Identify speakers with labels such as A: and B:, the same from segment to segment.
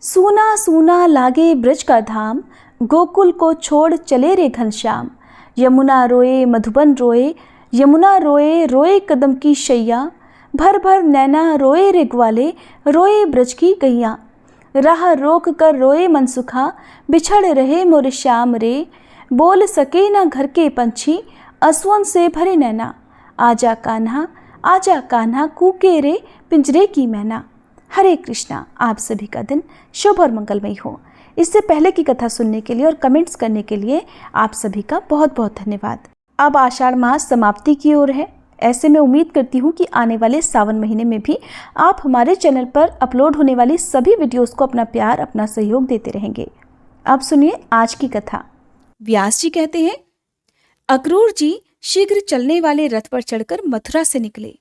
A: सूना सूना लागे ब्रज का धाम, गोकुल को छोड़ चले रे घनश्याम। यमुना रोए मधुबन रोए, यमुना रोए रोए कदम की शैया। भर भर नैना रोए रे ग्वाले, रोए ब्रज की गैया। राह रोक कर रोए मनसुखा, बिछड़ रहे मोर श्याम रे। बोल सके ना घर के पंछी, असुअन से भरे नैना। आजा कान्हा कूके रे पिंजरे की मैना। हरे कृष्णा। आप सभी का दिन शुभ और मंगलमय हो। इससे पहले की कथा सुनने के लिए और कमेंट्स करने के लिए आप सभी का बहुत बहुत धन्यवाद। अब आषाढ़ मास समाप्ति की ओर है। ऐसे में उम्मीद करती हूँ कि आने वाले सावन महीने में भी आप हमारे चैनल पर अपलोड होने वाली सभी वीडियोस को अपना प्यार, अपना सहयोग देते रहेंगे। अब सुनिए आज की कथा। व्यास जी कहते हैं, अक्रूर जी शीघ्र चलने वाले रथ पर चढ़कर मथुरा से निकले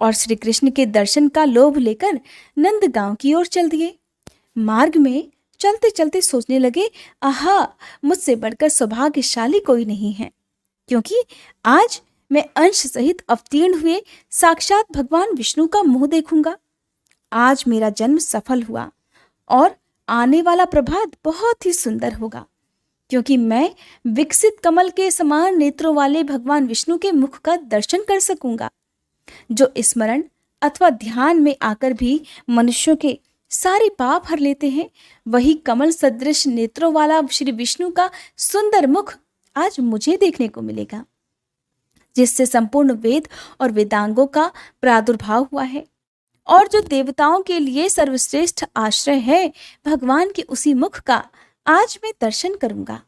A: और श्री कृष्ण के दर्शन का लोभ लेकर नंदगांव की ओर चल दिए। मार्ग में चलते चलते सोचने लगे, आहा, मुझसे बढ़कर सौभाग्यशाली कोई नहीं है, क्योंकि आज मैं अंश सहित अवतीर्ण हुए साक्षात भगवान विष्णु का मुंह देखूंगा। आज मेरा जन्म सफल हुआ और आने वाला प्रभात बहुत ही सुंदर होगा, क्योंकि मैं विकसित कमल के समान नेत्रों वाले भगवान विष्णु के मुख का दर्शन कर सकूंगा, जो स्मरण अथवा ध्यान में आकर भी मनुष्यों के सारे पाप हर लेते हैं। वही कमल सदृश नेत्रों वाला श्री विष्णु का सुंदर मुख आज मुझे देखने को मिलेगा, जिससे संपूर्ण वेद और वेदांगों का प्रादुर्भाव हुआ है और जो देवताओं के लिए सर्वश्रेष्ठ आश्रय है, भगवान के उसी मुख का आज मैं दर्शन करूंगा।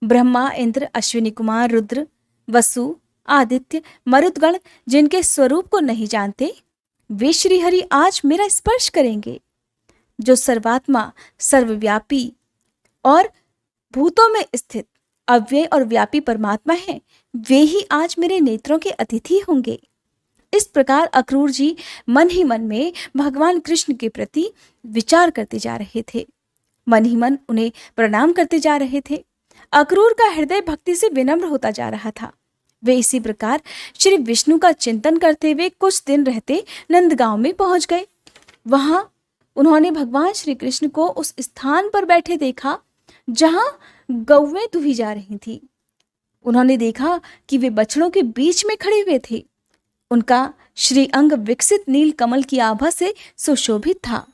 A: ब्रह्मा, इंद्र, अश्विनी कुमार, रुद्र, वसु, आदित्य, मरुदगण जिनके स्वरूप को नहीं जानते, वे श्रीहरि आज मेरा स्पर्श करेंगे। जो सर्वात्मा, सर्वव्यापी और भूतों में स्थित अव्यय और व्यापी परमात्मा है, वे ही आज मेरे नेत्रों के अतिथि होंगे। इस प्रकार अक्रूर जी मन ही मन में भगवान कृष्ण के प्रति विचार करते जा रहे थे। मन ही मन उन्हें प्रणाम करते जा रहे थे। अक्रूर का हृदय भक्ति से विनम्र होता जा रहा था। वे इसी प्रकार श्री विष्णु का चिंतन करते हुए कुछ दिन रहते नंदगांव में पहुंच गए। वहां उन्होंने भगवान श्री कृष्ण को उस स्थान पर बैठे देखा जहां गौवें दुही जा रही थी। उन्होंने देखा कि वे बछड़ों के बीच में खड़े हुए थे। उनका श्री अंग विकसित नील कमल की आभा से सुशोभित था।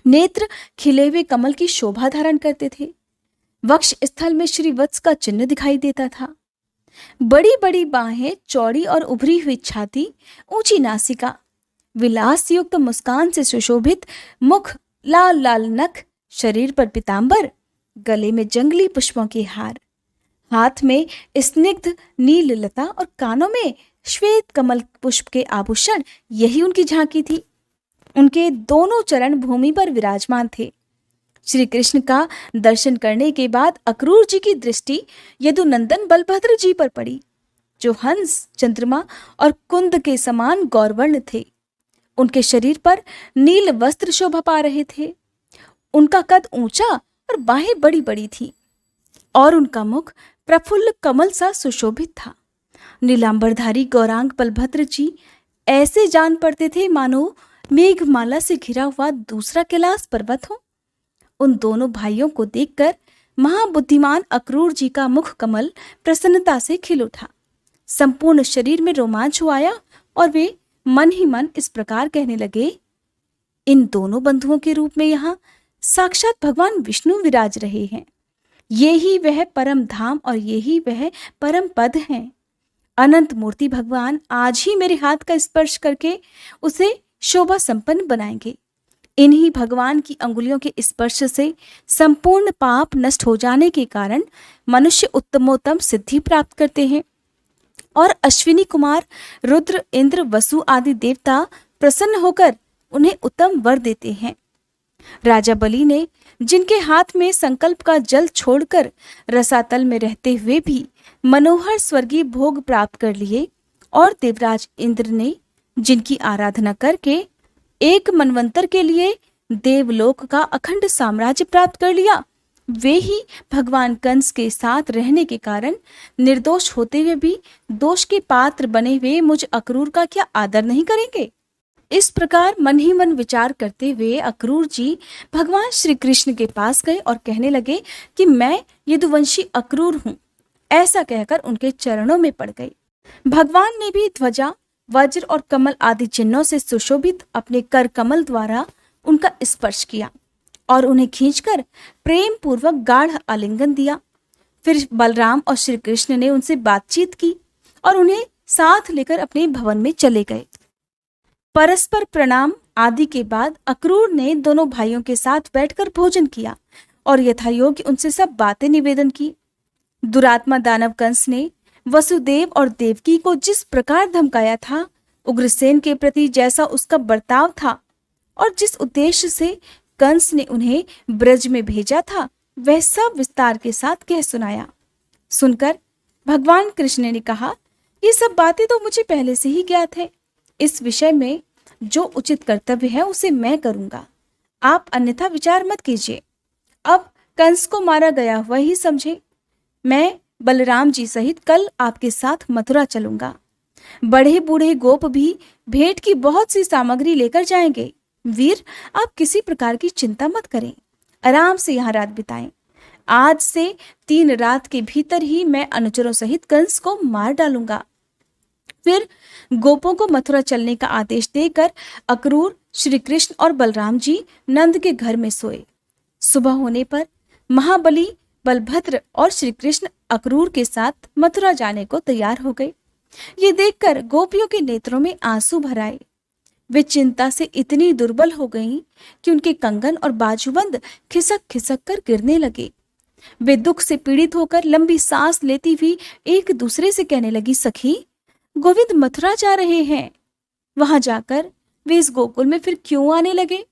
A: नेत्र खिले हुए कमल की शोभा धारण करते थे। वक्ष स्थल में श्री वत्स का चिन्ह दिखाई देता था। बड़ी बड़ी बाहें, चौड़ी और उभरी हुई छाती, ऊंची नासिका, विलास युक्त मुस्कान से सुशोभित मुख, लाल लाल नख, शरीर पर पीतांबर, गले में जंगली पुष्पों के हार, हाथ में स्निग्ध नील लता और कानों में श्वेत कमल पुष्प के आभूषण, यही उनकी झांकी थी। उनके दोनों चरण भूमि पर विराजमान थे। श्री कृष्ण का दर्शन करने के बाद अक्रूर जी की दृष्टि यदुनंदन बलभद्र जी पर पड़ी, जो हंस, चंद्रमा और कुंद के समान गौरवर्ण थे। उनके शरीर पर नील वस्त्र शोभा पा रहे थे। उनका कद ऊंचा और बाहें बड़ी बड़ी थी और उनका मुख प्रफुल्ल कमल सा सुशोभित था। नीलांबरधारी गौरांग बलभद्र जी ऐसे जान पड़ते थे मानो मेघमाला से घिरा हुआ दूसरा कैलाश पर्वत हो। उन दोनों भाइयों को देखकर महाबुद्धिमान अक्रूर जी का मुख कमल प्रसन्नता से खिल उठा। संपूर्ण शरीर में रोमांच हो आया और वे मन ही मन इस प्रकार कहने लगे, इन दोनों बंधुओं के रूप में यहाँ साक्षात भगवान विष्णु विराज रहे हैं। ये ही वह परम धाम और ये ही वह परम पद हैं। अनंत मूर्ति भगवान आज ही मेरे हाथ का स्पर्श करके उसे शोभा संपन्न बनाएंगे। इन्हीं भगवान की अंगुलियों के स्पर्श से संपूर्ण पाप नष्ट हो जाने के कारण मनुष्य उत्तमोत्तम सिद्धि प्राप्त करते हैं और अश्विनी कुमार, रुद्र, इंद्र, वसु आदि देवता प्रसन्न होकर उन्हें उत्तम वर देते हैं। राजा बलि ने जिनके हाथ में संकल्प का जल छोड़कर रसातल में रहते हुए भी मनोहर स्वर्गीय भोग प्राप्त कर लिए और देवराज इंद्र ने जिनकी आराधना करके एक मनवंतर के लिए देवलोक का अखंड साम्राज्य प्राप्त कर लिया, वे ही भगवान कंस के साथ रहने के कारण निर्दोष होते हुए भी दोष के पात्र बने हुए मुझ अक्रूर का क्या आदर नहीं करेंगे। इस प्रकार मन ही मन विचार करते हुए अक्रूर जी भगवान श्री कृष्ण के पास गए और कहने लगे कि मैं यदुवंशी अक्रूर हूं। ऐसा कहकर उनके चरणों में पड़ गए। भगवान ने भी ध्वजा, वज्र और कमल आदि चिन्हों से सुशोभित अपने कर कमल द्वारा उनका स्पर्श किया और उन्हें खींचकर प्रेम पूर्वक गाढ़ आलिंगन दिया। फिर बलराम और श्री कृष्ण ने उनसे बातचीत की और उन्हें साथ लेकर अपने भवन में चले गए। परस्पर प्रणाम आदि के बाद अक्रूर ने दोनों भाइयों के साथ बैठकर भोजन किया और यथायोग्य उनसे सब बातें निवेदन की। दुरात्मा दानव कंस ने वसुदेव और देवकी को जिस प्रकार धमकाया था, उग्रसेन के प्रति जैसा उसका बर्ताव था और जिस उद्देश्य से कंस ने उन्हें ब्रज में भेजा था, वह सब विस्तार के साथ कह सुनाया। सुनकर भगवान कृष्ण ने कहा, ये सब बातें तो मुझे पहले से ही ज्ञात है। इस विषय में जो उचित कर्तव्य है उसे मैं करूंगा, आप अन्यथा विचार मत कीजिए। अब कंस को मारा गया हुआ ही समझे। मैं बलराम जी सहित कल आपके साथ मथुरा चलूंगा। बड़े बूढ़े गोप भी भेंट की बहुत सी सामग्री लेकर जाएंगे। वीर, आप किसी प्रकार की चिंता मत करें, आराम से यहाँ रात बिताएं। आज से 3 रात के भीतर ही मैं अनुचरों सहित कंस को मार डालूंगा। फिर गोपों को मथुरा चलने का आदेश देकर अक्रूर, श्री कृष्ण और बलराम जी नंद के घर में सोए। सुबह होने पर महाबली बलभद्र और श्री कृष्ण अक्रूर के साथ मथुरा जाने को तैयार हो गए। ये देखकर गोपियों के नेत्रों में आंसू भर आए। वे चिंता से इतनी दुर्बल हो गईं कि उनके कंगन और बाजूबंद खिसक खिसक कर गिरने लगे। वे दुख से पीड़ित होकर लंबी सांस लेती हुई एक दूसरे से कहने लगी, सखी, गोविंद मथुरा जा रहे हैं। वहां जाकर वे इस गोकुल में फिर क्यों आने लगे?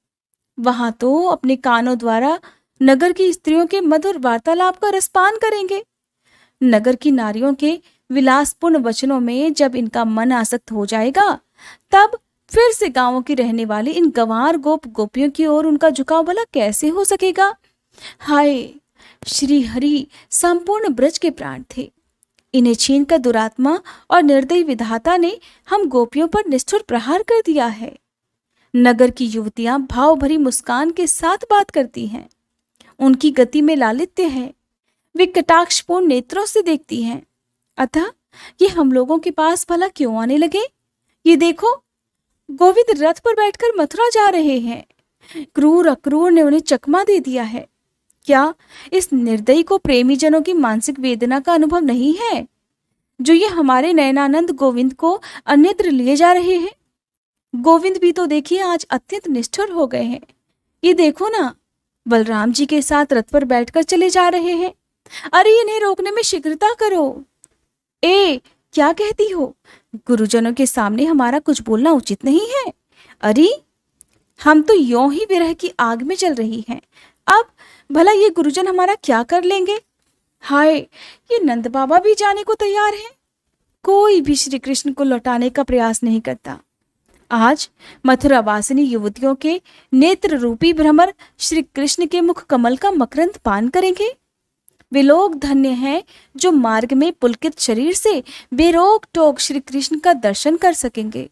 A: वहां तो अपने कानों द्वारा नगर की स्त्रियों के मधुर वार्तालाप का रसपान करेंगे। नगर की नारियों के विलासपूर्ण वचनों में जब इनका मन आसक्त हो जाएगा, तब फिर से गांवों की रहने वाली इन गंवार गोप गोपियों की ओर उनका झुकाव भला कैसे हो सकेगा? हाय, श्री हरि संपूर्ण ब्रज के प्राण थे। इन्हें छीनकर दुरात्मा और निर्दयी विधाता ने हम गोपियों पर निष्ठुर प्रहार कर दिया है। नगर की युवतियां भाव भरी मुस्कान के साथ बात करती हैं। उनकी गति में लालित्य है। वे कटाक्षपूर्ण नेत्रों से देखती हैं। अतः ये हम लोगों के पास भला क्यों आने लगे? ये देखो, गोविंद रथ पर बैठकर मथुरा जा रहे हैं। क्रूर अक्रूर ने उन्हें चकमा दे दिया है। क्या इस निर्दयी को प्रेमी जनों की मानसिक वेदना का अनुभव नहीं है, जो ये हमारे नयनानंद गोविंद को अन्यत्र लिए जा रहे हैं? गोविंद भी तो देखिए आज अत्यंत निष्ठुर हो गए हैं। ये देखो ना, बलराम जी के साथ रथ पर बैठकर चले जा रहे हैं। अरे इन्हें रोकने में शीघ्रता करो। क्या कहती हो? गुरुजनों के सामने हमारा कुछ बोलना उचित नहीं है। अरे हम तो यों ही विरह की आग में जल रही हैं। अब भला ये गुरुजन हमारा क्या कर लेंगे? हाय, ये नंद बाबा भी जाने को तैयार हैं। कोई भी श्री कृष्ण को लौटाने का प्रयास नहीं करता। आज मथुरा वासिनी युवतियों के नेत्र रूपी भ्रमर श्री कृष्ण के मुख कमल का मकरंद पान करेंगे। वे लोग धन्य हैं जो मार्ग में पुलकित शरीर से बेरोक टोक श्री कृष्ण का दर्शन कर सकेंगे।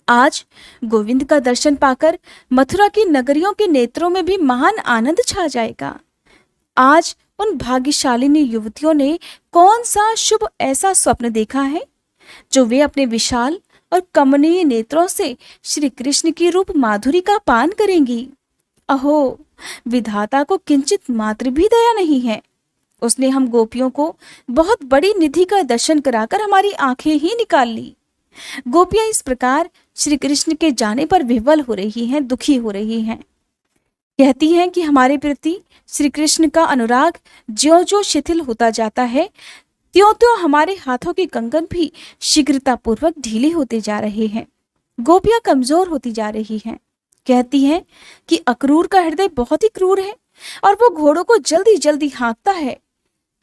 A: आज गोविंद का दर्शन पाकर मथुरा की नगरियों के नेत्रों में भी महान आनंद छा जाएगा। आज उन भाग्यशालिनी युवतियों ने कौन सा शुभ ऐसा स्वप्न देखा है, जो वे अपने विशाल और कमनीय नेत्रों से श्री कृष्ण की रूप माधुरी का पान करेंगी। अहो, विधाता को किंचित मात्र भी दया नहीं है। उसने हम गोपियों को बहुत बड़ी निधि का दर्शन कराकर हमारी आंखें ही निकाल ली। गोपियां इस प्रकार श्री कृष्ण के जाने पर विह्वल हो रही हैं, दुखी हो रही हैं। कहती हैं कि हमारे प्रति श्री कृष्ण का अनुराग ज्यों ज्यों शिथिल होता जाता है, त्यों त्यों हमारे हाथों के कंगन भी शीघ्रता पूर्वक ढीले होते जा रहे हैं। गोपियां कमजोर होती जा रही हैं। कहती हैं कि अक्रूर का हृदय बहुत ही क्रूर है और वो घोड़ों को जल्दी जल्दी हाँकता है।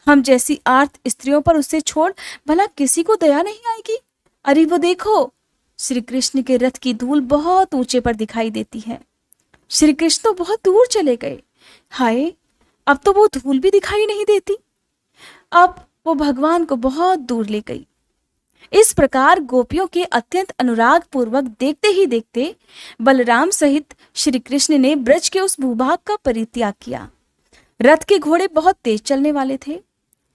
A: हम जैसी आर्त स्त्रियों पर उससे छोड़ भला किसी को दया नहीं आएगी। अरे वो देखो, श्री कृष्ण के रथ की धूल बहुत ऊंचे पर दिखाई देती है। श्री कृष्ण तो बहुत दूर चले गए। हाय, अब तो वो धूल भी दिखाई नहीं देती। अब वो भगवान को बहुत दूर ले गई। इस प्रकार गोपियों के अत्यंत अनुराग पूर्वक देखते ही देखते बलराम सहित श्री कृष्ण ने ब्रज के उस भूभाग का परित्याग किया। रथ के घोड़े बहुत तेज चलने वाले थे,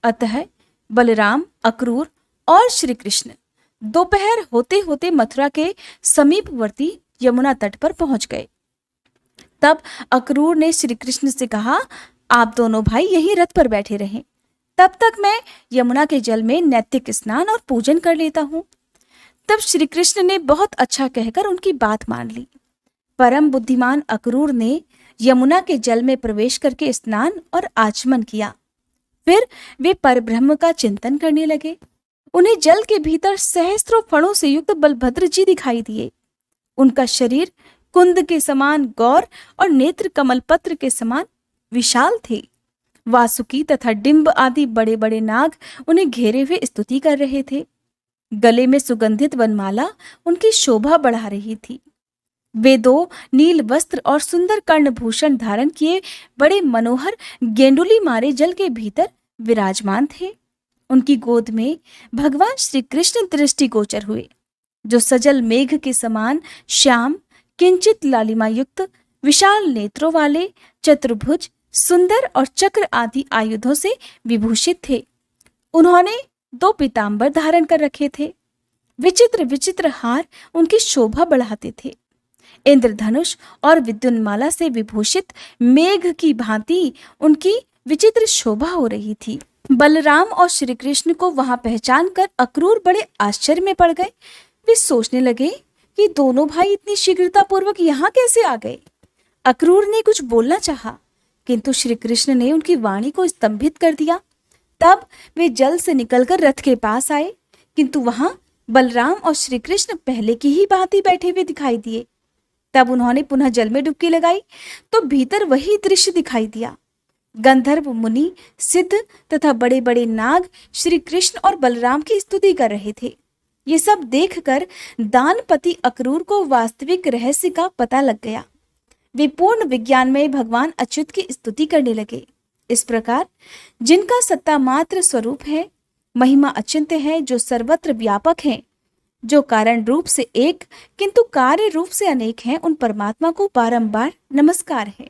A: अतः बलराम, अक्रूर और श्री कृष्ण दोपहर होते होते मथुरा के समीपवर्ती यमुना तट पर पहुंच गए। तब अक्रूर ने श्री कृष्ण से कहा, आप दोनों भाई यहीं रथ पर बैठे रहें, तब तक मैं यमुना के जल में नैतिक स्नान और पूजन कर लेता हूं। तब श्री कृष्ण ने बहुत अच्छा कहकर उनकी बात मान ली। परम बुद्धिमान अक्रूर ने यमुना के जल में प्रवेश करके स्नान और आचमन किया। फिर वे परब्रह्म का चिंतन करने लगे। उन्हें जल के भीतर सहस्त्रों फणों से युक्त बलभद्र जी दिखाई दिए। उनका शरीर कुंद के समान गौर और नेत्र कमल पत्र के समान विशाल थे। वासुकी तथा डिंब आदि बड़े बड़े नाग उन्हें घेरे हुए स्तुति कर रहे थे। गले में सुगंधित वनमाला उनकी शोभा बढ़ा रही थी। वे दो नील वस्त्र और सुंदर कर्णभूषण धारण किए बड़े मनोहर गेंडुली मारे जल के भीतर विराजमान थे। उनकी गोद में भगवान श्री कृष्ण दृष्टिगोचर हुए, जो सजल मेघ के समान श्याम, किंचित लालिमा युक्त, विशाल नेत्रों वाले, चतुर्भुज, सुंदर और चक्र आदि आयुधों से विभूषित थे। उन्होंने 2 पीतांबर धारण कर रखे थे। विचित्र विचित्र हार उनकी शोभा बढ़ाते थे। इंद्रधनुष और विद्युन्माला से विभूषित मेघ की भांति उनकी विचित्र शोभा हो रही थी। बलराम और श्री कृष्ण को वहां पहचान कर अक्रूर बड़े आश्चर्य में पड़ गए। वे सोचने लगे कि दोनों भाई इतनी शीघ्रतापूर्वक यहाँ कैसे आ गए। अक्रूर ने कुछ बोलना चाहा, किंतु श्री कृष्ण ने उनकी वाणी को स्तंभित कर दिया। तब वे जल से निकलकर रथ के पास आए, किंतु वहां बलराम और श्री कृष्ण पहले की ही भांति बैठे हुए दिखाई दिए। तब उन्होंने पुनः जल में डुबकी लगाई तो भीतर वही दृश्य दिखाई दिया। गंधर्व, मुनि, सिद्ध तथा बड़े बड़े नाग श्री कृष्ण और बलराम की स्तुति कर रहे थे। ये सब देखकर दानपति अक्रूर को वास्तविक रहस्य का पता लग गया। वे पूर्ण विज्ञान में भगवान अच्युत की स्तुति करने लगे। इस प्रकार जिनका सत्ता मात्र स्वरूप है, महिमा अचिंत्य है, जो सर्वत्र व्यापक है, जो कारण रूप से एक किंतु कार्य रूप से अनेक हैं, उन परमात्मा को बारंबार नमस्कार है।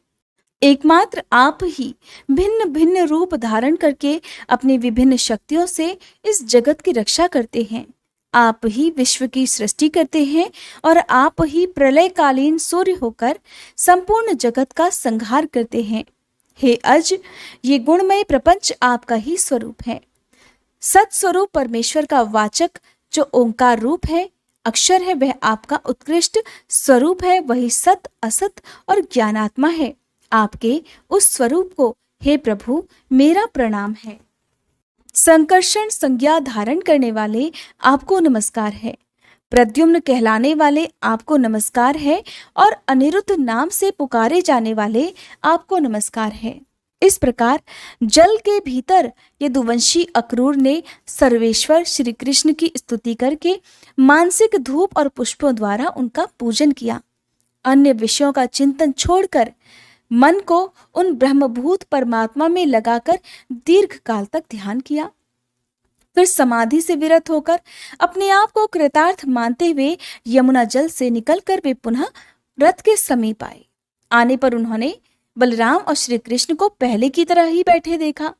A: एकमात्र आप ही भिन्न भिन्न रूप धारण करके अपनी विभिन्न शक्तियों से इस जगत की रक्षा करते हैं। आप ही विश्व की सृष्टि करते हैं और आप ही प्रलयकालीन सूर्य होकर संपूर्ण जगत का संहार करते हैं। हे अज, ये गुणमय प्रपंच आपका ही स्वरूप है। सत स्वरूप परमेश्वर का वाचक जो ओंकार रूप है, अक्षर है, वह आपका उत्कृष्ट स्वरूप है। वही सत, असत और ज्ञानात्मा है। आपके उस स्वरूप को हे प्रभु मेरा प्रणाम है। संकर्षण संज्ञा धारण करने वाले आपको नमस्कार है। प्रद्युम्न कहलाने वाले आपको नमस्कार है और अनिरुद्ध नाम से पुकारे जाने वाले आपको नमस्कार है। इस प्रकार जल के भीतर यदुवंशी अक्रूर ने सर्वेश्वर श्री कृष्ण की स्तुति करके मानसिक धूप और पुष्पों द्वारा उनका पूजन किया। अन्य विषयों का चिंतन छोड़कर मन को उन ब्रह्मभूत परमात्मा में लगाकर दीर्घ काल तक ध्यान किया। फिर समाधि से विरत होकर अपने आप को कृतार्थ मानते हुए यमुना जल से निकलकर वे पुनः रथ के समीप आए। आने पर उन्होंने बलराम और श्री कृष्ण को पहले की तरह ही बैठे देखा।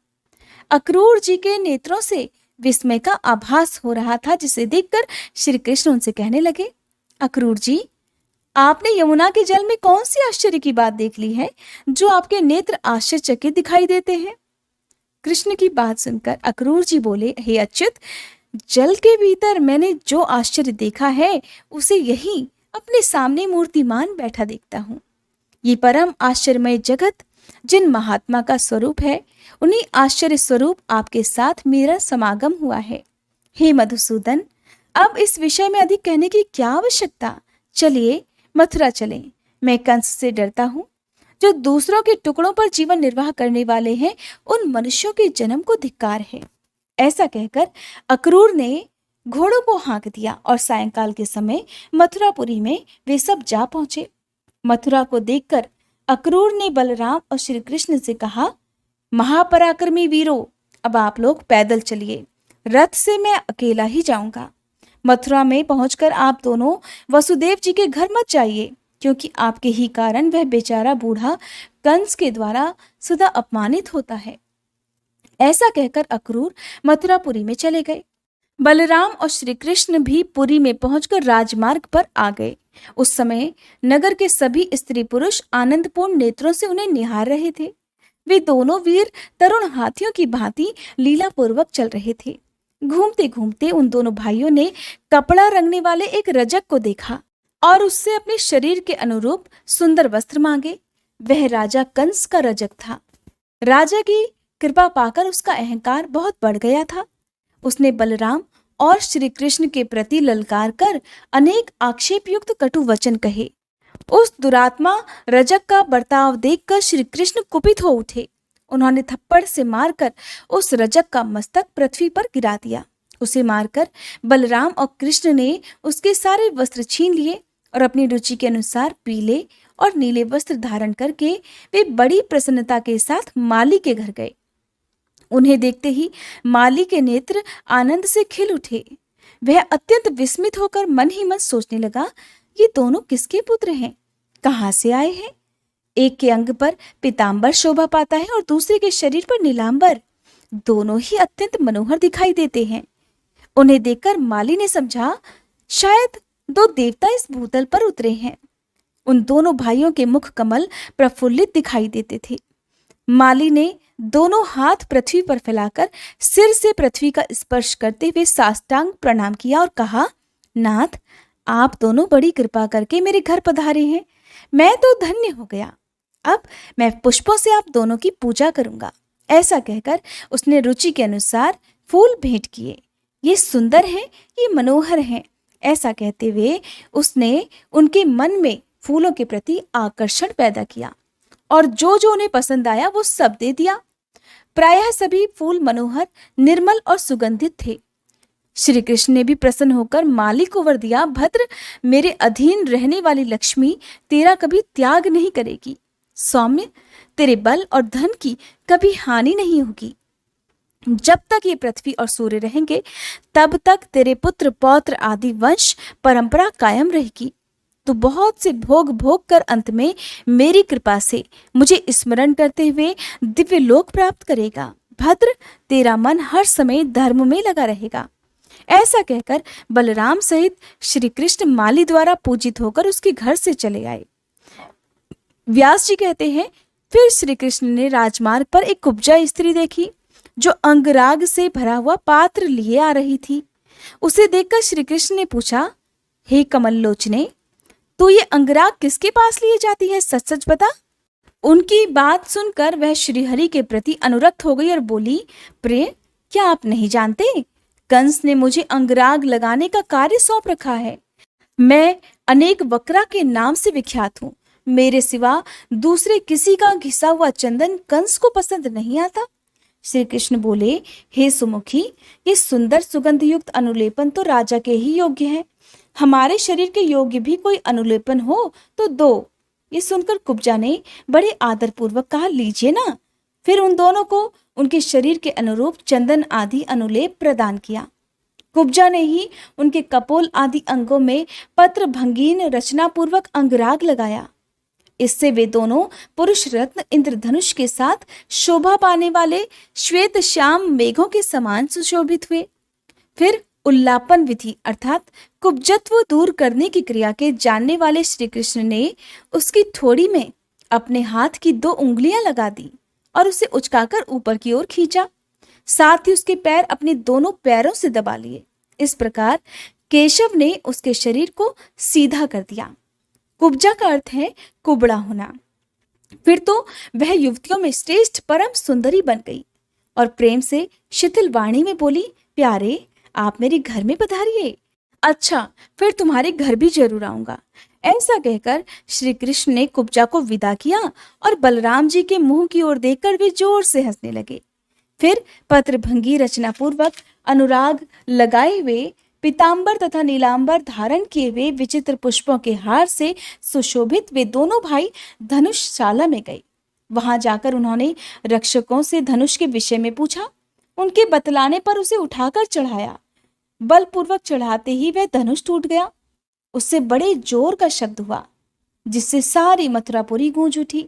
A: अक्रूर जी के नेत्रों से विस्मय का आभास हो रहा था, जिसे देखकर श्री कृष्ण उनसे कहने लगे, अक्रूर जी, आपने यमुना के जल में कौन सी आश्चर्य की बात देख ली है जो आपके नेत्र आश्चर्यचकित दिखाई देते हैं। कृष्ण की बात सुनकर अक्रूर जी बोले, हे अच्युत, जल के भीतर मैंने जो आश्चर्य देखा है उसे यही अपने सामने मूर्तिमान बैठा देखता हूँ। ये परम आश्चर्यमय जगत जिन महात्मा का स्वरूप है, उन्हीं आश्चर्य स्वरूप आपके साथ मेरा समागम हुआ है। हे मधुसूदन, अब इस विषय में अधिक कहने की क्या आवश्यकता। चलिए मथुरा चलें। मैं कंस से डरता हूँ। जो दूसरों के टुकड़ों पर जीवन निर्वाह करने वाले हैं, उन मनुष्यों के जन्म को धिक्कार है। ऐसा कहकर अक्रूर ने घोड़ों को हाँक दिया और सायंकाल के समय मथुरापुरी में वे सब जा पहुंचे। मथुरा को देखकर अक्रूर ने बलराम और श्री कृष्ण से कहा, महापराक्रमी वीरों, अब आप लोग पैदल चलिए, रथ से मैं अकेला ही जाऊंगा। मथुरा में पहुंचकर आप दोनों वसुदेव जी के घर मत जाइए, क्योंकि आपके ही कारण वह बेचारा बूढ़ा कंस के द्वारा सदा अपमानित होता है। ऐसा कहकर अक्रूर मथुरापुरी में चले गए। बलराम और श्री कृष्ण भी पुरी में पहुंचकर राजमार्ग पर आ गए। उस समय नगर के सभी स्त्री पुरुष आनंदपूर्ण नेत्रों से उन्हें निहार रहे थे। वे दोनों वीर तरुण हाथियों की भांति लीला पूर्वक चल रहे थे। घूमते घूमते उन दोनों भाइयों ने कपड़ा रंगने वाले एक रजक को देखा और उससे अपने शरीर के अनुरूप सुंदर वस्त्र मांगे। वह राजा कंस का रजक था। राजा की कृपा पाकर उसका अहंकार बहुत बढ़ गया था। उसने बलराम और श्री कृष्ण के प्रति ललकार कर अनेक आक्षेपयुक्त कटु वचन कहे। उस दुरात्मा रजक का बर्ताव देखकर श्री कृष्ण कुपित हो उठे। उन्होंने थप्पड़ से मारकर उस रजक का मस्तक पृथ्वी पर गिरा दिया। उसे मारकर बलराम और कृष्ण ने उसके सारे वस्त्र छीन लिए और अपनी रुचि के अनुसार पीले और नीले वस्त्र धारण करके वे बड़ी प्रसन्नता के साथ माली के घर गए। उन्हें देखते ही माली के नेत्र आनंद से खिल उठे। वह अत्यंत विस्मित होकर मन ही मन सोचने लगा, ये दोनों किसके पुत्र हैं, कहाँ से आए हैं? एक के अंग पर पीतांबर शोभा पाता है और दूसरे के शरीर पर नीलांबर। दोनों ही अत्यंत मनोहर दिखाई देते हैं। उन्हें देखकर माली ने समझा, शायद दो देवता इस भूतल पर उतरे हैं। उन दोनों भाइयों के मुख कमल प्रफुल्लित दिखाई देते थे। माली ने दोनों हाथ पृथ्वी पर फैलाकर सिर से पृथ्वी का स्पर्श करते हुए साष्टांग प्रणाम किया और कहा, नाथ, आप दोनों बड़ी कृपा करके मेरे घर पधारे हैं। मैं तो धन्य हो गया। अब मैं पुष्पों से आप दोनों की पूजा करूंगा। ऐसा कहकर उसने रुचि के अनुसार फूल भेंट किए। ये सुंदर हैं, ये मनोहर हैं। ऐसा कहते हुए उसने उनके मन में फूलों के प्रति आकर्षण पैदा किया और जो जो उन्हें पसंद आया वो सब दे दिया। प्रायः सभी फूल मनोहर, निर्मल और सुगंधित थे। श्री कृष्ण ने भी प्रसन्न होकर माली को वर दिया, भद्र, मेरे अधीन रहने वाली लक्ष्मी तेरा कभी त्याग नहीं करेगी। सौम्य, तेरे बल और धन की कभी हानि नहीं होगी। जब तक ये पृथ्वी और सूर्य रहेंगे तब तक तेरे पुत्र पौत्र आदि वंश परंपरा कायम रहेगी। तो बहुत से भोग भोग कर अंत में मेरी कृपा से मुझे स्मरण करते हुए दिव्य लोक प्राप्त करेगा। भद्र, तेरा मन हर समय धर्म में लगा रहेगा। ऐसा कहकर बलराम सहित श्री कृष्ण माली द्वारा पूजित होकर उसके घर से चले आए। व्यास जी कहते हैं, फिर श्री कृष्ण ने राजमार्ग पर एक कुब्जा स्त्री देखी जो अंगराग से भरा हुआ पात्र लिए आ रही थी। उसे देखकर श्री कृष्ण ने पूछा, हे कमल लोचने, तो ये अंगराग किसके पास लिए जाती है, सच सच बता। उनकी बात सुनकर वह श्रीहरि के प्रति अनुरक्त हो गई और बोली, प्रिय, क्या आप नहीं जानते, कंस ने मुझे अंगराग लगाने का कार्य सौंप रखा है। मैं अनेक वक्रा के नाम से विख्यात हूँ। मेरे सिवा दूसरे किसी का घिसा हुआ चंदन कंस को पसंद नहीं आता। श्री कृष्ण बोले, हे सुमुखी, ये सुंदर सुगंध युक्त अनुलेपन तो राजा के ही योग्य है। हमारे शरीर के योग्य भी कोई अनुलेपन हो तो दो। ये सुनकर कुब्जा ने बड़े आदर पूर्वक कहा, लीजिए ना। फिर उन दोनों को उनके शरीर के अनुरूप चंदन आदि अनुलेप प्रदान किया। कुब्जा ने ही उनके कपोल आदि अंगों में पत्र भंगीन रचना पूर्वक अंगराग लगाया। इससे वे दोनों पुरुष रत्न इंद्रधनुष के साथ शोभा पाने वाले श्वेत श्याम मेघों के समान सुशोभित हुए। फिर उल्लापन विधि अर्थात कुब्जत्व दूर करने की क्रिया के जानने वाले श्री कृष्ण ने उसकी थोड़ी में अपने हाथ की 2 उंगलियां लगा दी और उसे उचकाकर ऊपर की ओर खींचा। साथ ही उसके पैर अपने दोनों पैरों से दबा लिए। इस प्रकार केशव ने उसके शरीर को सीधा कर दिया। कुब्जा का अर्थ है कुबड़ा होना। फिर तो वह युवतियों में श्रेष्ठ परम सुंदरी बन गई और प्रेम से शिथिल वाणी में बोली, प्यारे, आप मेरे घर में पधारिए। अच्छा, फिर तुम्हारे घर भी जरूर आऊंगा। ऐसा कहकर श्री कृष्ण ने कुब्जा को विदा किया और बलराम जी के मुंह की ओर देखकर वे जोर से हंसने लगे। फिर पत्रभंगी रचना पूर्वक अनुराग लगाए हुए, पीतांबर तथा नीलांबर धारण किए हुए विचित्र पुष्पों के हार से सुशोभित वे दोनों भाई धनुषशाला में गए। वहां जाकर उन्होंने रक्षकों से धनुष के विषय में पूछा। उनके बतलाने पर उसे उठाकर चढ़ाया। बलपूर्वक चढ़ाते ही वह धनुष टूट गया। उससे बड़े जोर का शब्द हुआ जिससे सारी मथुरापुरी गूंज उठी।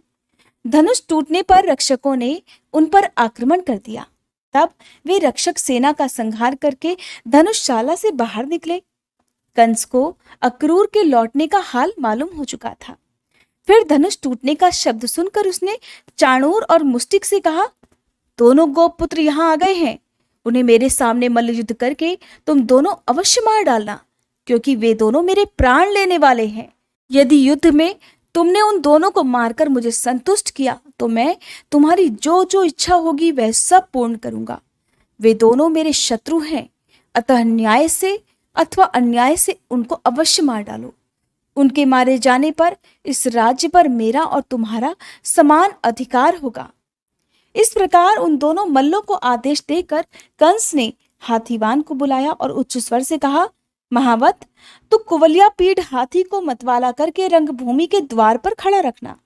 A: धनुष टूटने पर रक्षकों ने उन पर आक्रमण कर दिया। तब वे रक्षक सेना का संहार करके धनुषशाला से बाहर निकले। कंस को अक्रूर के लौटने का हाल मालूम हो चुका था। फिर धनुष टूटने का शब्द सुनकर उसने चाणूर और मुष्टिक से कहा, दोनों गोपपुत्र यहाँ आ गए हैं। उन्हें मेरे सामने मल्ल युद्ध करके तुम दोनों अवश्य मार डालना, क्योंकि वे दोनों मेरे प्राण लेने वाले हैं। यदि युद्ध में तुमने उन दोनों को मारकर मुझे संतुष्ट किया तो मैं तुम्हारी जो जो इच्छा होगी वह सब पूर्ण करूंगा। वे दोनों मेरे शत्रु हैं, अतः न्याय से अथवा अन्याय से उनको अवश्य मार डालो। उनके मारे जाने पर इस राज्य पर मेरा और तुम्हारा समान अधिकार होगा। इस प्रकार उन दोनों मल्लों को आदेश देकर कंस ने हाथीवान को बुलाया और उच्च स्वर से कहा, महावत, तू कुवलिया पीठ हाथी को मतवाला करके रंगभूमि के द्वार पर खड़ा रखना।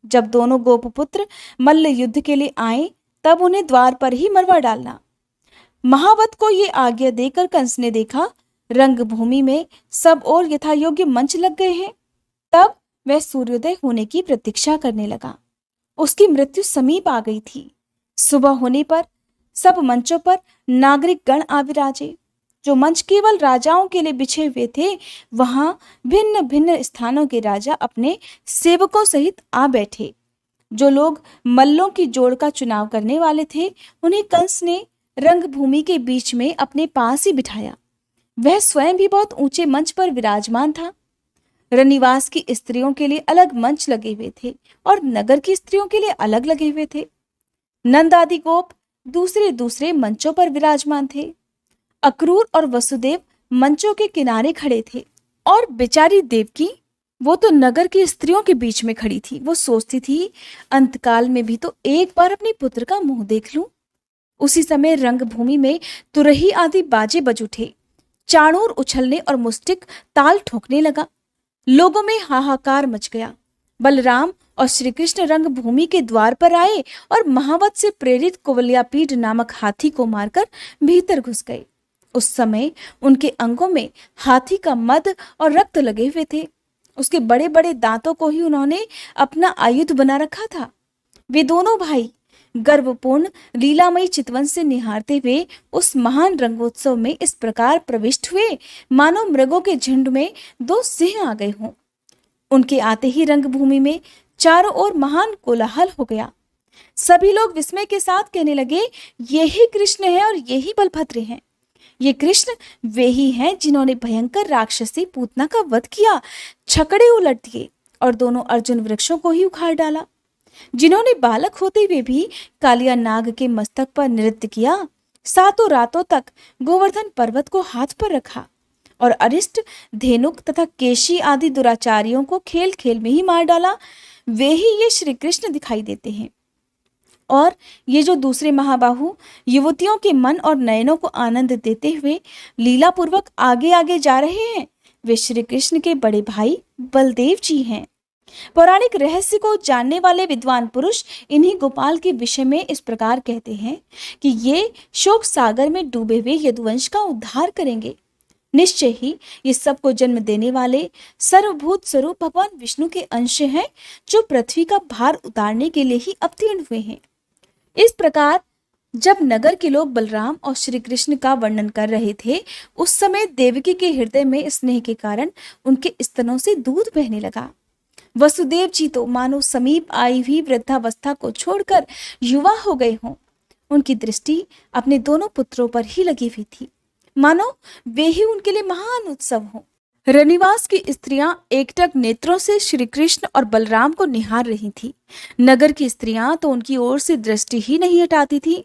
A: जब दोनों गोपपुत्र मल्ल युद्ध के लिए आए तब उन्हें द्वार पर ही मरवा डालना। महावत को ये आज्ञा देकर कंस ने देखा रंगभूमि में सब और यथायोग्य मंच लग गए हैं। तब वह सूर्योदय होने की प्रतीक्षा करने लगा। उसकी मृत्यु समीप आ गई थी। सुबह होने पर सब मंचों पर नागरिक गण आ विराजे। जो मंच केवल राजाओं के लिए बिछे हुए थे, वहां भिन्न भिन्न स्थानों के राजा अपने सेवकों सहित आ बैठे। जो लोग मल्लों की जोड़ का चुनाव करने वाले थे, उन्हें कंस ने रंगभूमि के बीच में अपने पास ही बिठाया। वह स्वयं भी बहुत ऊंचे मंच पर विराजमान था। रनिवास की स्त्रियों के लिए अलग मंच लगे हुए थे और नगर की स्त्रियों के लिए अलग लगे हुए थे। नंद आदि गोप दूसरे दूसरे मंचों पर विराजमान थे। अक्रूर और वसुदेव मंचों के किनारे खड़े थे और बेचारी देवकी, वो तो नगर की स्त्रियों के बीच में खड़ी थी। वो सोचती थी, अंतकाल में भी तो एक बार अपने पुत्र का मुंह देख लूं। उसी समय रंगभूमि में तुरही आदि बाजे बज उठे। चाणूर उछलने और मुष्टिक ताल ठोकने लगा। लोगों में हाहाकार मच गया। बलराम और श्री कृष्ण रंगभूमि के द्वार पर आए और महावत से प्रेरित कुवलयापीठ नामक हाथी को मारकर भीतर घुस गए। उस समय उनके अंगों में हाथी का मद और रक्त लगे हुए थे। उसके बड़े बड़े दांतों को ही उन्होंने अपना आयुध बना रखा था। वे दोनों भाई गर्वपूर्ण लीलामयी चितवन से निहारते हुए उस महान रंगोत्सव में इस प्रकार प्रविष्ट हुए मानो मृगों के झुंड में दो सिंह आ गए हों। उनके आते ही रंगभूमि में चारों ओर महान कोलाहल हो गया। सभी लोग विस्मय के साथ कहने लगे, ये ही कृष्ण है और ये ही बलभद्र हैं। ये कृष्ण वे ही हैं जिन्होंने भयंकर राक्षसी पूतना का वध किया, छकड़े उलट दिए और दोनों अर्जुन वृक्षों को ही उखाड़ डाला। जिन्होंने बालक होते हुए भी कालिया नाग के मस्तक पर नृत्य किया, सातों रातों तक गोवर्धन पर्वत को हाथ पर रखा और अरिष्ट, धेनुक तथा केशी आदि दुराचारियों को खेल खेल में ही मार डाला, वे ही ये श्री कृष्ण दिखाई देते हैं। और ये जो दूसरे महाबाहु युवतियों के मन और नयनों को आनंद देते हुए लीला पूर्वक आगे आगे जा रहे हैं, वे श्री कृष्ण के बड़े भाई बलदेव जी हैं। पौराणिक रहस्य को जानने वाले विद्वान पुरुष इन्हीं गोपाल के विषय में इस प्रकार कहते हैं कि ये शोक सागर में डूबे हुए यदुवंश का उद्धार करेंगे। निश्चय ही ये सबको जन्म देने वाले सर्वभूत स्वरूप भगवान विष्णु के अंश हैं, जो पृथ्वी का भार उतारने के लिए ही अवतीर्ण हुए हैं। इस प्रकार जब नगर के लोग बलराम और श्री कृष्ण का वर्णन कर रहे थे, उस समय देवकी के हृदय में स्नेह के कारण उनके स्तनों से दूध बहने लगा। वसुदेव जी तो मानो समीप आई हुई वृद्धावस्था को छोड़कर युवा हो गए हों। उनकी दृष्टि अपने दोनों पुत्रों पर ही लगी हुई थी, मानो वे ही उनके लिए महान उत्सव हो। रनिवास की स्त्रियां एकटक नेत्रों से श्री कृष्ण और बलराम को निहार रही थी। नगर की स्त्रियां तो उनकी ओर से दृष्टि ही नहीं हटाती थी।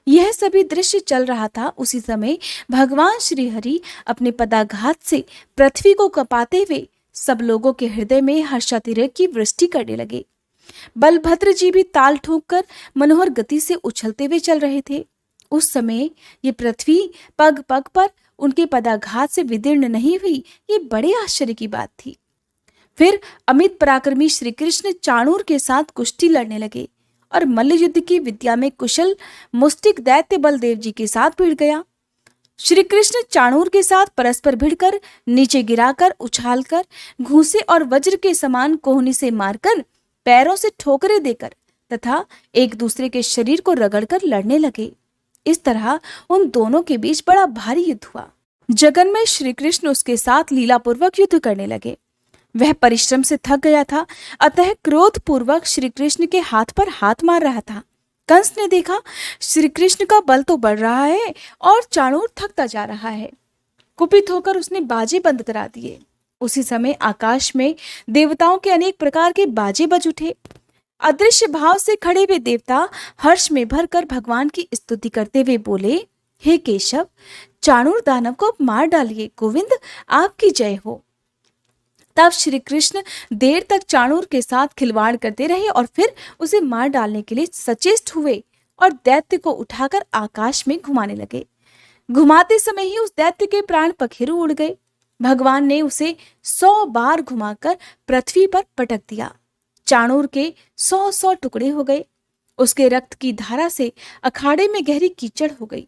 A: यह सभी दृश्य चल रहा था। उसी समय भगवान श्री हरि अपने पदाघात से पृथ्वी को कपाते हुए सब लोगों के हृदय में हर्षातिरेक की वृष्टि करने लगे। बलभद्र जी भी ताल ठोककर मनोहर गति से उछलते हुए चल रहे थे। उस समय ये पृथ्वी पग पग पर उनके पदाघात से विदीर्ण नहीं हुई, ये बड़े आश्चर्य की बात थी। फिर अमित पराक्रमी श्री कृष्ण चाणूर के साथ कुश्ती लड़ने लगे और मल्ल युद्ध की विद्या में कुशल मुष्टिक दैत्य बलदेव जी के साथ भिड़ गया। श्री कृष्ण चाणूर के साथ परस्पर भिड़कर, नीचे गिराकर, उछालकर, घूंसे और वज्र के समान कोहनी से मारकर, पैरों से ठोकरें देकर तथा एक दूसरे के शरीर को रगड़कर लड़ने लगे। इस तरह उन दोनों के बीच बड़ा भारी युद्ध हुआ। जगन में श्री कृष्ण उसके साथ लीलापूर्वक युद्ध करने लगे। वह परिश्रम से थक गया था, अतः क्रोध पूर्वक श्री कृष्ण के हाथ पर हाथ मार रहा था। कंस ने देखा श्री कृष्ण का बल तो बढ़ रहा है और चाणूर थकता जा रहा है। कुपित होकर उसने बाजे बंद करा दिए। उसी समय आकाश में देवताओं के अनेक प्रकार के बाजे बज उठे। अदृश्य भाव से खड़े हुए देवता हर्ष में भरकर भगवान की स्तुति करते हुए बोले, हे केशव, चाणूर दानव को मार डालिए। गोविंद, आपकी जय हो। तब श्री कृष्ण देर तक चाणूर के साथ खिलवाड़ करते रहे और फिर उसे मार डालने के लिए सचेष्ट हुए और दैत्य को उठाकर आकाश में घुमाने लगे। घुमाते समय ही उस दैत्य के प्राण पखेरु उड़ गए। भगवान ने उसे 100 बार घुमाकर पृथ्वी पर पटक दिया। चाणूर के 100 टुकड़े हो गए। उसके रक्त की धारा से अखाड़े में गहरी कीचड़ हो गई।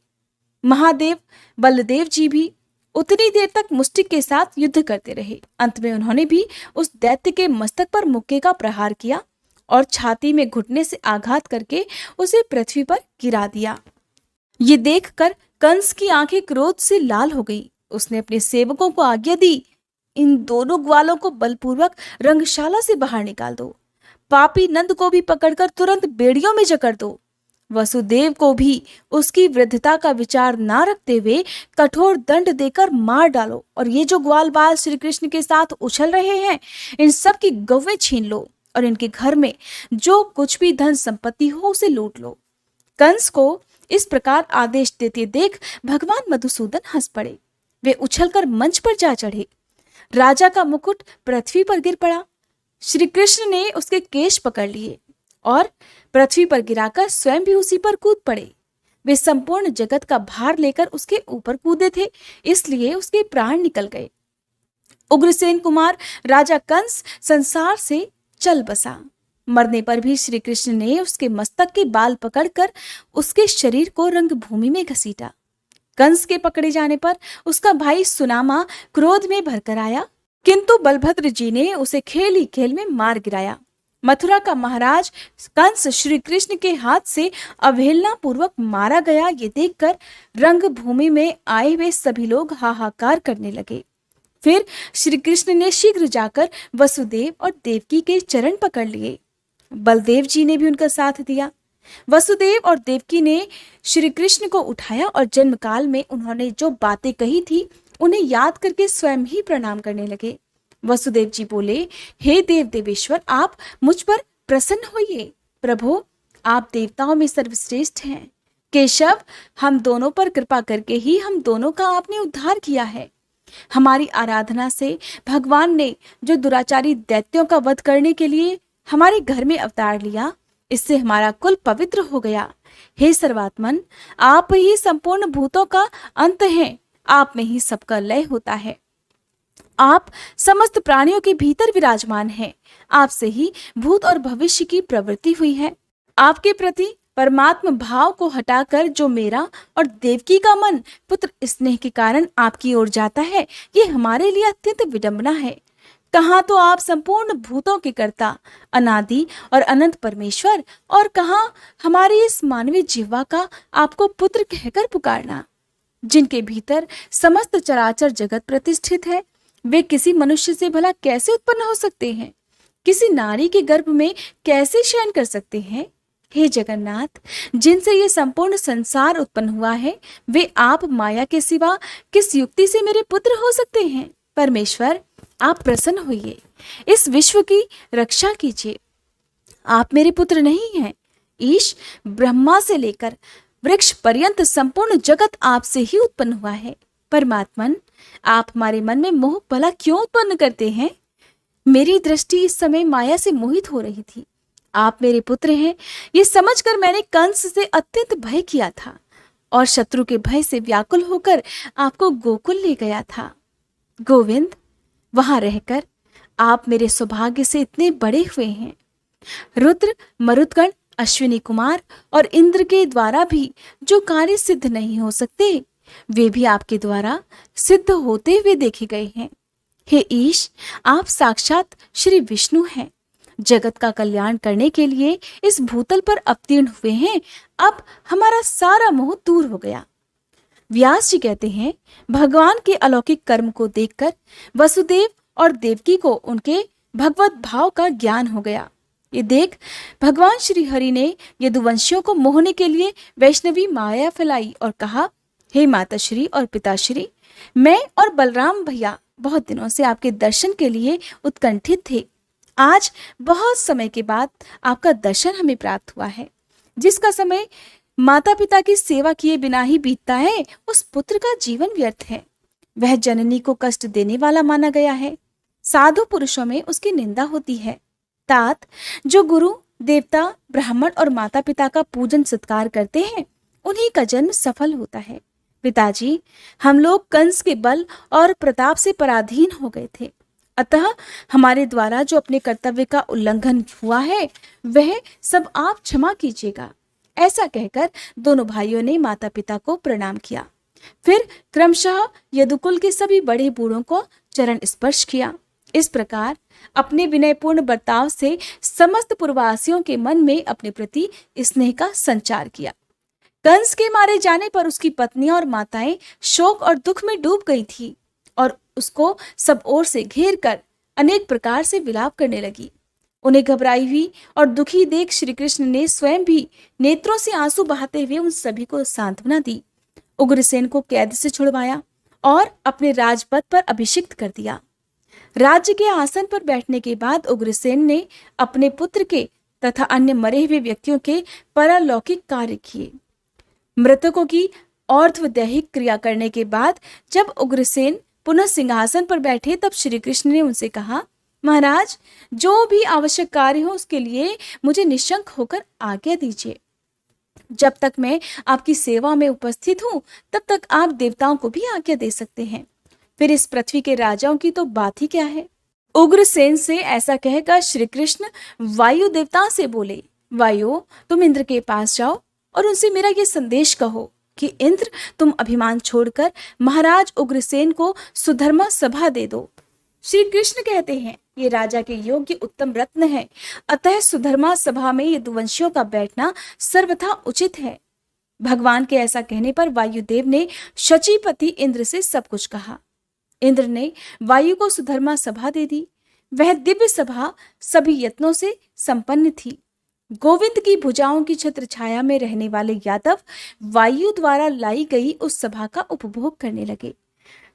A: महादेव बलदेव जी भी उतनी देर तक मुष्टिक के साथ युद्ध करते रहे। अंत में उन्होंने भी उस दैत्य के मस्तक पर मुक्के का प्रहार किया और छाती में घुटने से आघात करके उसे पृथ्वी पर गिरा दिया। ये देखकर कंस की आंखें क्रोध से लाल हो गई। उसने अपने सेवकों को आज्ञा दी, इन दोनों ग्वालों को बलपूर्वक रंगशाला से बाहर निकाल दो। पापी नंद को भी पकड़कर तुरंत बेड़ियों में जकड़ दो। वसुदेव को भी उसकी वृद्धता का विचार ना रखते हुए कठोर दंड देकर मार डालो और ये जो ग्वाल बाल श्री कृष्ण के साथ उछल रहे हैं, इन सब की गौवें छीन लो और इनके घर में जो कुछ भी धन संपत्ति हो उसे लूट लो। कंस को इस प्रकार आदेश देते देख भगवान मधुसूदन हंस पड़े। वे उछलकर मंच पर जा चढ़े। राजा का मुकुट पृथ्वी पर गिर पड़ा। श्री कृष्ण ने उसके केश पकड़ लिए और पृथ्वी पर गिराकर स्वयं भी उसी पर कूद पड़े। वे संपूर्ण जगत का भार लेकर उसके ऊपर कूदे थे, इसलिए उसके प्राण निकल गए। उग्रसेन कुमार राजा कंस संसार से चल बसा। मरने पर भी श्री कृष्ण ने उसके मस्तक के बाल पकड़कर उसके शरीर को रंगभूमि में घसीटा। कंस के पकड़े जाने पर उसका भाई सुनामा क्रोध में भरकर आया, किंतु बलभद्र जी ने उसे खेल ही खेल में मार गिराया। मथुरा का महाराज कंस श्री कृष्ण के हाथ से अवहेलना पूर्वक मारा गया, ये देखकर रंगभूमि में आए हुए सभी लोग हाहाकार करने लगे। फिर श्री कृष्ण ने शीघ्र जाकर वसुदेव और देवकी के चरण पकड़ लिए। बलदेव जी ने भी उनका साथ दिया। वसुदेव और देवकी ने श्री कृष्ण को उठाया और जन्म काल में उन्होंने जो बातें कही थी उन्हें याद करके स्वयं ही प्रणाम करने लगे। वसुदेव जी बोले, हे देव देवेश्वर, आप मुझ पर प्रसन्न होइए। प्रभु, आप देवताओं में सर्वश्रेष्ठ हैं। केशव, हम दोनों पर कृपा करके ही हम दोनों का आपने उद्धार किया है। हमारी आराधना से भगवान ने जो दुराचारी दैत्यों का वध करने के लिए हमारे घर में अवतार लिया, इससे हमारा कुल पवित्र हो गया। हे सर्वात्मन, आप ही संपूर्ण भूतों का अंत हैं। आप में ही सबका लय होता है। आप समस्त प्राणियों के भीतर विराजमान हैं। आपसे ही भूत और भविष्य की प्रवृत्ति हुई है। आपके प्रति परमात्म भाव को हटाकर जो मेरा और देवकी का मन पुत्र स्नेह के कारण आपकी ओर जाता है, ये हमारे लिए अत्यंत विडंबना है। कहाँ तो आप संपूर्ण भूतों के कर्ता, अनादि और अनंत परमेश्वर, और कहाँ हमारी इस मानवीय जीवा का आपको पुत्र कहकर पुकारना। जिनके भीतर समस्त चराचर जगत प्रतिष्ठित है, वे किसी मनुष्य से भला कैसे उत्पन्न हो सकते हैं? किसी नारी के गर्भ में कैसे शयन कर सकते हैं? हे जगन्नाथ, जिनसे ये संपूर्ण संसार उत्पन्न हुआ है, वे आप माया के सिवा किस युक्ति से मेरे पुत्र हो सकते हैं? परमेश्वर, आप प्रसन्न होइए, इस विश्व की रक्षा कीजिए। आप मेरे पुत्र नहीं हैं। ईश, ब्रह्मा से लेकर वृक्ष पर्यंत संपूर्ण जगत आपसे ही उत्पन्न हुआ है। परमात्मन, आप हमारे मन में मोह भला क्यों उत्पन्न करते हैं? मेरी दृष्टि इस समय माया से मोहित हो रही थी। आप मेरे पुत्र हैं, ये समझकर मैंने कंस से अत्यंत भय किया था और शत्रु के भय से व्याकुल होकर आपको गोकुल ले गया था। गोविंद, वहां रहकर आप मेरे सौभाग्य से इतने बड़े हुए हैं। रुद्र, मरुदगण, अश्विनी कुमार और इंद्र के द्वारा भी जो कार्य सिद्ध नहीं हो सकते, वे भी आपके द्वारा सिद्ध होते हुए देखे गए हैं। हे ईश, आप साक्षात श्री विष्णु हैं, जगत का कल्याण करने के लिए इस भूतल पर अवतीर्ण हुए हैं। अब हमारा सारा मोह दूर हो गया। व्यास जी कहते हैं, भगवान के अलौकिक कर्म को देखकर वसुदेव और देवकी को उनके भगवत भाव का ज्ञान हो गया। ये देख भगवान श्री हरि ने यदुवंशियों को मोहने के लिए वैष्णवी माया फैलाई और कहा, हे माताश्री और पिताश्री, मैं और बलराम भैया बहुत दिनों से आपके दर्शन के लिए उत्कंठित थे। आज बहुत समय के बाद आपका दर्शन हमें प्राप्त हुआ है। जिसका समय माता पिता की सेवा किए बिना ही बीतता है, उस पुत्र का जीवन व्यर्थ है। वह जननी को कष्ट देने वाला माना गया है। साधु पुरुषों में उसकी निंदा होती है। तात, जो गुरु देवता ब्राह्मण और माता पिता का पूजन सत्कार करते हैं, उन्हीं का जन्म सफल होता है। पिताजी, हम लोग कंस के बल और प्रताप से पराधीन हो गए थे, अतः हमारे द्वारा जो अपने कर्तव्य का उल्लंघन हुआ है वह सब आप क्षमा कीजिएगा। ऐसा कहकर दोनों भाइयों ने माता पिता को प्रणाम किया। फिर क्रमशः यदुकुल के सभी बड़े बूढ़ों को चरण स्पर्श किया। इस प्रकार अपने विनयपूर्ण बर्ताव से समस्त पूर्ववासियों के मन में अपने प्रति स्नेह का संचार किया। कंस के मारे जाने पर उसकी पत्नियां और माताएं शोक और दुख में डूब गई थी और उसको सब ओर से घेर कर अनेक प्रकार से विलाप करने लगी। उन्हें घबराई हुई और दुखी देख श्री कृष्ण ने स्वयं भी नेत्रों से आंसू बहाते हुए उन सभी को सांत्वना दी। उग्रसेन को कैद से छुड़वाया और अपने राजपद पर अभिषिक्त कर दिया। राज्य के आसन पर बैठने के बाद उग्रसेन ने अपने पुत्र के तथा अन्य मरे हुए व्यक्तियों के परलौकिक कार्य किए। मृतकों की और्ध्वदैहिक क्रिया करने के बाद जब उग्रसेन पुनः सिंहासन पर बैठे, तब श्री कृष्ण ने उनसे कहा, महाराज, जो भी आवश्यक कार्य हो उसके लिए मुझे निशंक होकर आज्ञा दीजिए। जब तक मैं आपकी सेवा में उपस्थित हूं, तब तक आप देवताओं को भी आज्ञा दे सकते हैं। फिर इस पृथ्वी के राजाओं की तो बात ही क्या है। उग्रसेन से ऐसा कहकर श्री कृष्ण वायु देवता से बोले, वायु, तुम इंद्र के पास जाओ और उनसे मेरा ये संदेश कहो कि इंद्र, तुम अभिमान छोड़कर महाराज उग्रसेन को सुधर्मा सभा दे दो। श्री कृष्ण कहते हैं, ये राजा के योग्य उत्तम रत्न है, अतः सुधर्मा सभा में यदुवंशियों का बैठना सर्वथा उचित है। भगवान के ऐसा कहने पर वायुदेव ने शचीपति इंद्र से सब कुछ कहा। इंद्र ने वायु को सुधर्मा सभा दे दी। वह दिव्य सभा सभी यत्नों से संपन्न थी। गोविंद की भुजाओं की छत्र छाया में रहने वाले यादव वायु द्वारा लाई गई उस सभा का उपभोग करने लगे।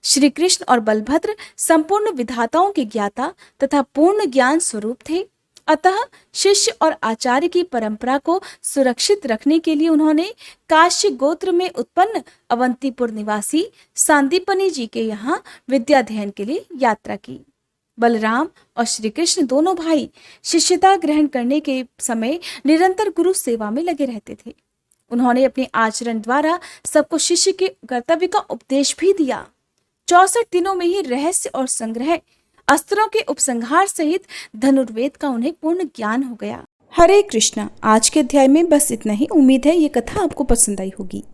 A: श्री कृष्ण और बलभद्र संपूर्ण विधाताओं के ज्ञाता तथा पूर्ण ज्ञान स्वरूप थे, अतः शिष्य और आचार्य की परंपरा को सुरक्षित रखने के लिए उन्होंने काश्य गोत्र में उत्पन्न अवंतीपुर निवासी सांदीपनी जी के यहाँ विद्याध्ययन के लिए यात्रा की। बलराम और श्री कृष्ण दोनों भाई शिष्यता ग्रहण करने के समय निरंतर गुरु सेवा में लगे रहते थे। उन्होंने अपने आचरण द्वारा सबको शिष्य के कर्तव्य का उपदेश भी दिया। 64 दिनों में ही रहस्य और संग्रह, अस्त्रों के उपसंहार सहित धनुर्वेद का उन्हें पूर्ण ज्ञान हो गया। हरे कृष्णा। आज के अध्याय में बस इतना ही। उम्मीद है ये कथा आपको पसंद आई होगी।